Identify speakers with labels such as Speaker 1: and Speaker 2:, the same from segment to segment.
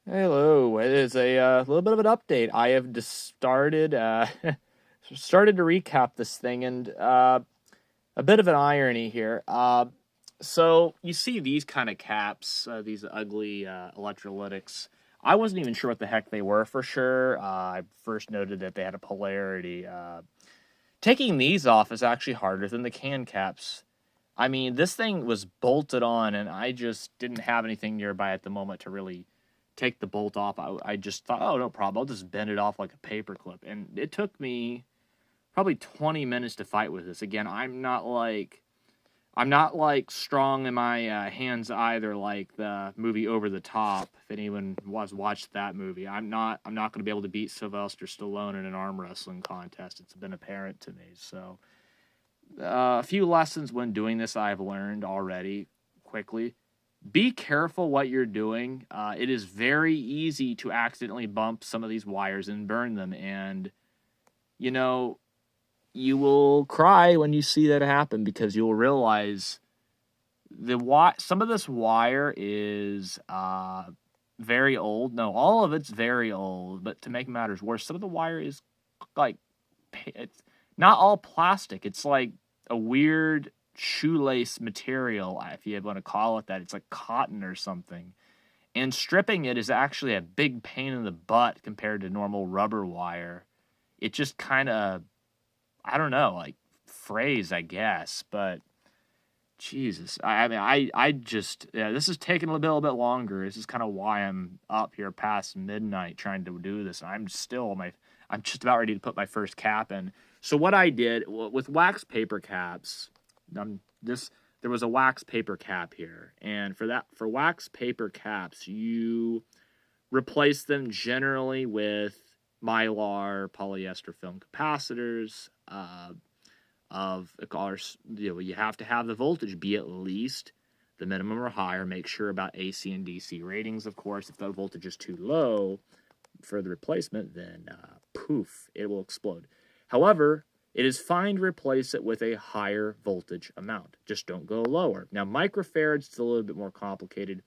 Speaker 1: Hello, it is a little bit of an update. I have just started to recap this thing, and a bit of an irony here. So you see these kind of caps, these ugly electrolytics. I wasn't even sure what the heck they were for sure. I first noted that they had a polarity. Taking these off is actually harder than the can caps. I mean, this thing was bolted on, and I just didn't have anything nearby at the moment to really take the bolt off. I just thought, oh, no problem. I'll just bend it off like a paper clip. And it took me probably 20 minutes to fight with this. Again, I'm not like strong in my hands either, like the movie Over the Top. If anyone was watched that movie, I'm not going to be able to beat Sylvester Stallone in an arm wrestling contest. It's been apparent to me. So a few lessons when doing this I've learned already quickly. Be careful what you're doing. It is very easy to accidentally bump some of these wires and burn them, and you know you will cry when you see that happen because you'll realize some of this wire is very old. No, all of it's very old. But to make matters worse, some of the wire is like it's not all plastic. It's like a weird shoelace material, if you want to call it that. It's like cotton or something. And stripping it is actually a big pain in the butt compared to normal rubber wire. It just kind of, I don't know, like frays, I guess. But Jesus, I mean, I just, yeah, this is taking a little bit longer. This is kind of why I'm up here past midnight trying to do this. I'm just about ready to put my first cap in. So what I did with wax paper caps, there was a wax paper cap here, and for wax paper caps, you replace them generally with mylar polyester film capacitors. Of course, you have to have the voltage be at least the minimum or higher. Make sure about AC and DC ratings, of course. If the voltage is too low for the replacement, then poof, it will explode. However, it is fine to replace it with a higher voltage amount. Just don't go lower. Now, microfarads is a little bit more complicated.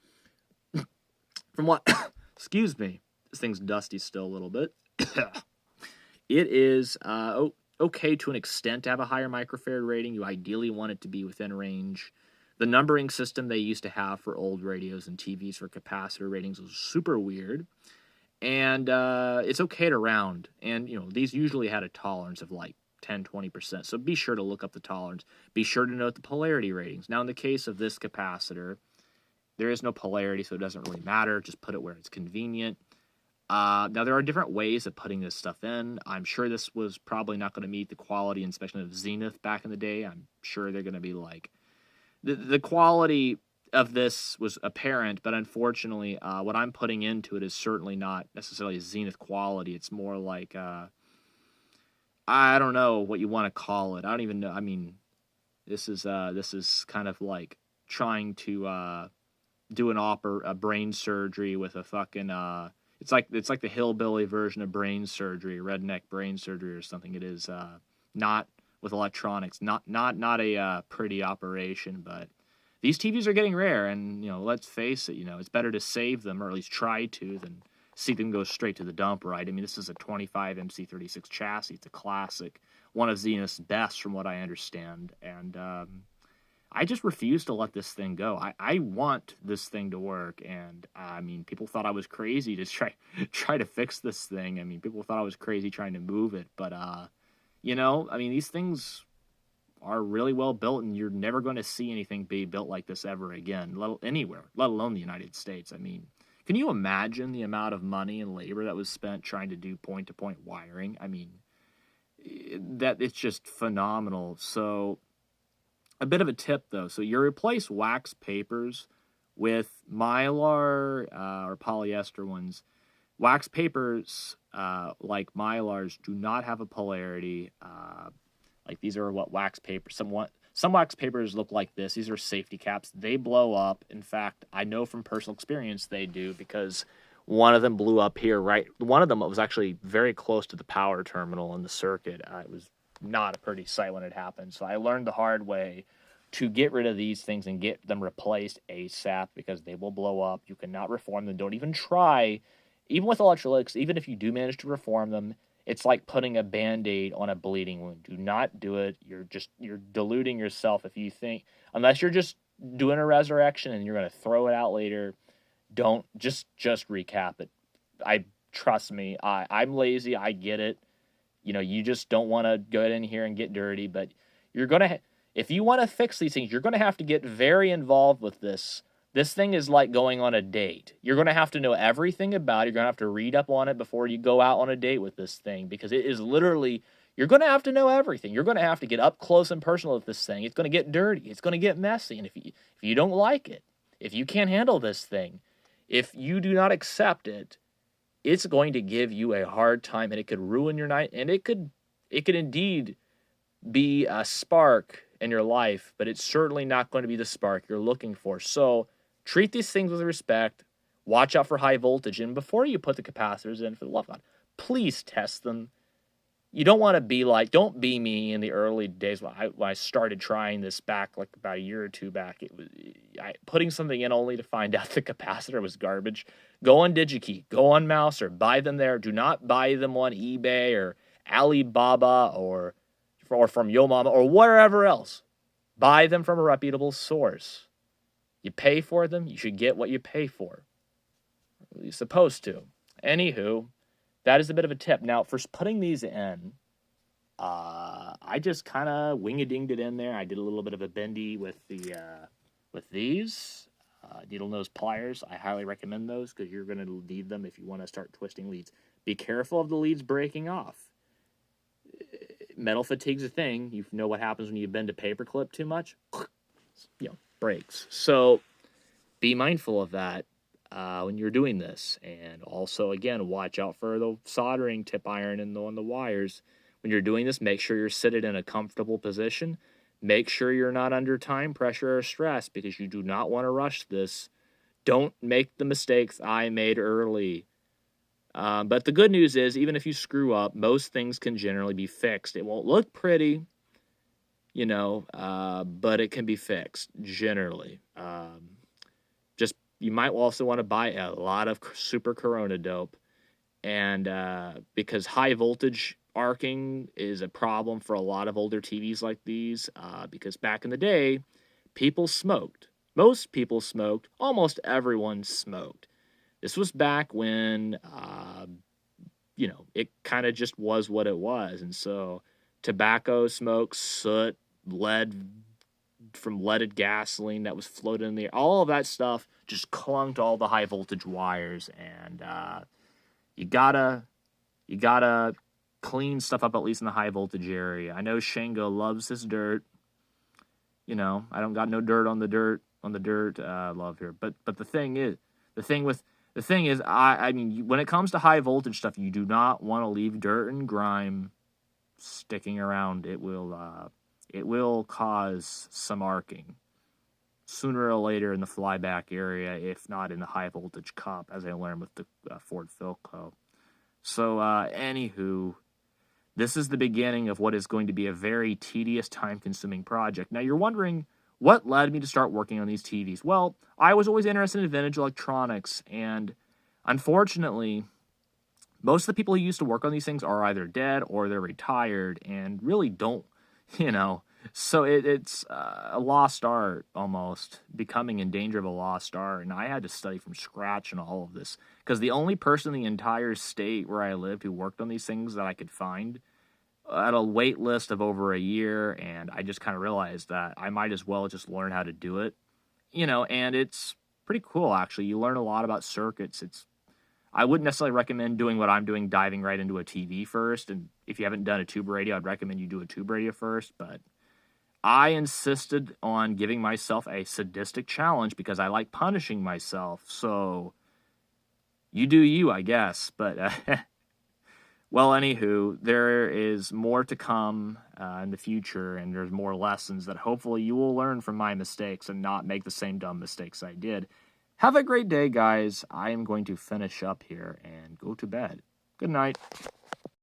Speaker 1: From what, excuse me, this thing's dusty still a little bit. It is okay to an extent to have a higher microfarad rating. You ideally want it to be within range. The numbering system they used to have for old radios and TVs for capacitor ratings was super weird. And it's okay to round. And, these usually had a tolerance of like 10-20%. So be sure to look up the tolerance. Be sure to note the polarity ratings. Now, in the case of this capacitor, there is no polarity, so it doesn't really matter. Just put it where it's convenient. Now, there are different ways of putting this stuff in. I'm sure this was probably not going to meet the quality and inspection of Zenith back in the day. I'm sure they're going to be like... The quality of this was apparent, but unfortunately, what I'm putting into it is certainly not necessarily Zenith quality. It's more like... I don't know what you want to call it. I don't even know. I mean, this is kind of like trying to do a brain surgery with a fucking... It's like the hillbilly version of brain surgery, redneck brain surgery or something. It is not with electronics, not a pretty operation. But these TVs are getting rare, and let's face it, it's better to save them or at least try to than see them go straight to the dump, right? I mean, this is a 25 MC36 chassis. It's a classic, one of Zenith's best, from what I understand, and I just refuse to let this thing go. I want this thing to work, and I mean, people thought I was crazy to try to fix this thing. I mean, people thought I was crazy trying to move it, but I mean, these things are really well built, and you're never going to see anything be built like this ever again, anywhere, let alone the United States. I mean, can you imagine the amount of money and labor that was spent trying to do point-to-point wiring? I mean, it's just phenomenal. So... a bit of a tip, though. So you replace wax papers with mylar or polyester ones. Wax papers, like mylars, do not have a polarity. Like these are what wax papers. Some wax papers look like this. These are safety caps. They blow up. In fact, I know from personal experience they do, because one of them blew up here. Right, one of them was actually very close to the power terminal in the circuit. It was not a pretty sight when it happened. So I learned the hard way to get rid of these things and get them replaced ASAP because they will blow up. You cannot reform them. Don't even try. Even with electrolytics, even if you do manage to reform them, it's like putting a Band-Aid on a bleeding wound. Do not do it. You're deluding yourself if you think, unless you're just doing a resurrection and you're going to throw it out later, don't just recap it. Trust me, I'm lazy. I get it. You just don't want to go in here and get dirty, but you're going to, if you want to fix these things, you're going to have to get very involved with this. This thing is like going on a date. You're going to have to know everything about it. You're going to have to read up on it before you go out on a date with this thing, because it is literally, you're going to have to know everything. You're going to have to get up close and personal with this thing. It's going to get dirty. It's going to get messy. And if you don't like it, if you can't handle this thing, if you do not accept it, it's going to give you a hard time, and it could ruin your night, and it could indeed be a spark in your life, but it's certainly not going to be the spark you're looking for. So treat these things with respect. Watch out for high voltage, and before you put the capacitors in, for the love of God, please test them. You don't want to be like, don't be me in the early days when I started trying this back, like about a year or two back. It was putting something in only to find out the capacitor was garbage. Go on DigiKey, go on Mouse, or buy them there. Do not buy them on eBay or Alibaba or from Yo Mama or wherever else. Buy them from a reputable source. You pay for them, you should get what you pay for. You're supposed to. Anywho, that is a bit of a tip. Now, for putting these in, I just kind of wing-a-dinged it in there. I did a little bit of a bendy with these needle nose pliers. I highly recommend those because you're going to need them if you want to start twisting leads. Be careful of the leads breaking off. Metal fatigue's a thing. You know what happens when you bend a paperclip too much? Breaks. So be mindful of that when you're doing this. And also, again, watch out for the soldering tip iron on the wires. When you're doing this, make sure you're seated in a comfortable position. Make sure you're not under time pressure or stress, because you do not want to rush this. Don't make the mistakes I made early. But the good news is, even if you screw up, most things can generally be fixed. It won't look pretty, but it can be fixed, generally. You might also want to buy a lot of Super Corona dope, and because high voltage arcing is a problem for a lot of older TVs like these, because back in the day, people smoked. Most people smoked. Almost everyone smoked. This was back when, it kind of just was what it was. And so tobacco smoke, soot, lead from leaded gasoline that was floating in the air, all of that stuff just clung to all the high voltage wires. And you gotta clean stuff up, at least in the high voltage area. I know Shango loves his dirt. I don't got no dirt on the dirt love here. But the thing is, I mean, when it comes to high voltage stuff, you do not want to leave dirt and grime sticking around. It will cause some arcing sooner or later in the flyback area, if not in the high voltage cup, as I learned with the Ford Philco. So, anywho, this is the beginning of what is going to be a very tedious, time-consuming project. Now, you're wondering, what led me to start working on these TVs? Well, I was always interested in vintage electronics, and unfortunately, most of the people who used to work on these things are either dead or they're retired and really don't, so it's a lost art, almost, becoming in danger of a lost art, and I had to study from scratch and all of this, because the only person in the entire state where I lived who worked on these things that I could find at a wait list of over a year, and I just kind of realized that I might as well just learn how to do it, and it's pretty cool, actually. You learn a lot about circuits. I wouldn't necessarily recommend doing what I'm doing, diving right into a TV first, and if you haven't done a tube radio, I'd recommend you do a tube radio first, but I insisted on giving myself a sadistic challenge because I like punishing myself, so you do you, I guess, but well, anywho, there is more to come in the future, and there's more lessons that hopefully you will learn from my mistakes and not make the same dumb mistakes I did. Have a great day, guys. I am going to finish up here and go to bed. Good night.